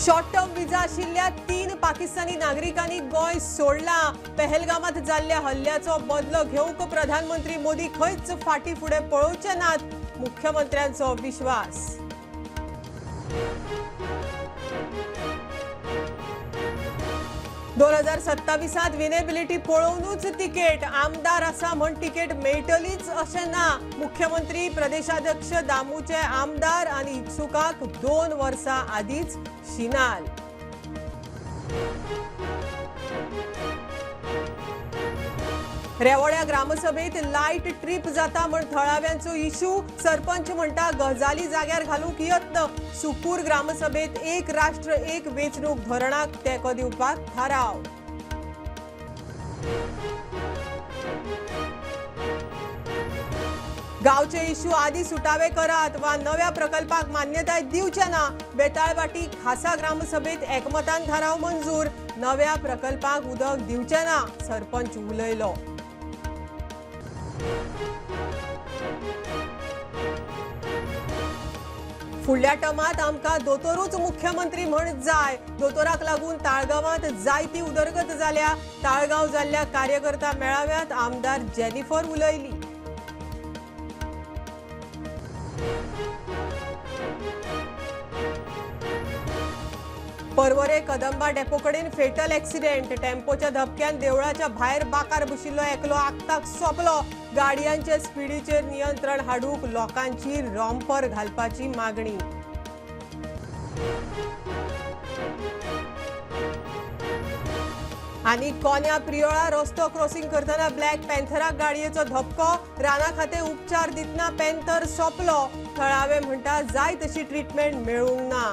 Short term विजा आशिल्ल्या 3 पाकिस्तानी नागरिकांनी गोय सोडला। पहलगामात जाल्ल्या हल्ल्याचो बदलो घेवंक प्रधानमंत्री मोदी खंयच फाटी फुडें पळोवचे नात, मुख्यमंत्र्यांचो विश्वास। दोन 2027 विनेबिलिटी पळोवनूच तिकेट, आमदार आसा म्हण तिकेट मेळटलीच अशें ना। मुख्यमंत्री प्रदेशाध्यक्ष दामूचे आमदार आनी इत्सुकांक 2 वर्सां आदींच शिनाल। रेवोड्या ग्रामसभेत लाईट ट्रिप जाता म्हण थळाव्यांचो इशू, सरपंच म्हणटा गजाली जाग्यार घालूंक यत्न। सुकूर ग्रामसभेत एक राष्ट्र एक वेंचणूक धोरणाक तेंको दिवपाक थाराव। गांवचे इशू आदी सुटावे करात वा नव्या प्रकल्पाक मान्यताय दिवचे ना। बेताळबाटी खासा ग्रामसभेत एकमतान थाराव मंजूर, नव्या प्रकल्पाक उदक दिवचे ना, सरपंच उलयलो। फुडल्या टर्मात आमकां दोतोरूच मुख्यमंत्री म्हण जाय। दोतोराक लागून ताळगांवांत जायती उदरगत जाल्या। ताळगांव जाल्ल्या कार्यकर्ता मेळाव्यात आमदार जेनिफर उलयली। परवरे कदंबा डेपो कडेन फेटल एक्सिडेंट, टेम्पोच्या धपक्यान देवळाच्या भायर बाकार बशिल्लो एकलो आगताक सोंपलो। गाडयांचे स्पीडीचेर नियंत्रण हाडूंक लोकांची रॉम्पर घालपाची मागणी। आनी कोन्या प्रियोळा रस्तो क्रॉसिंग करतना ब्लॅक पॅन्थराक गाडयेचो धपको, राना खाते उपचार दितना पॅन्थर सोंपलो। थळावे म्हणटा जाय तशी ट्रीटमेंट मेळूंक ना।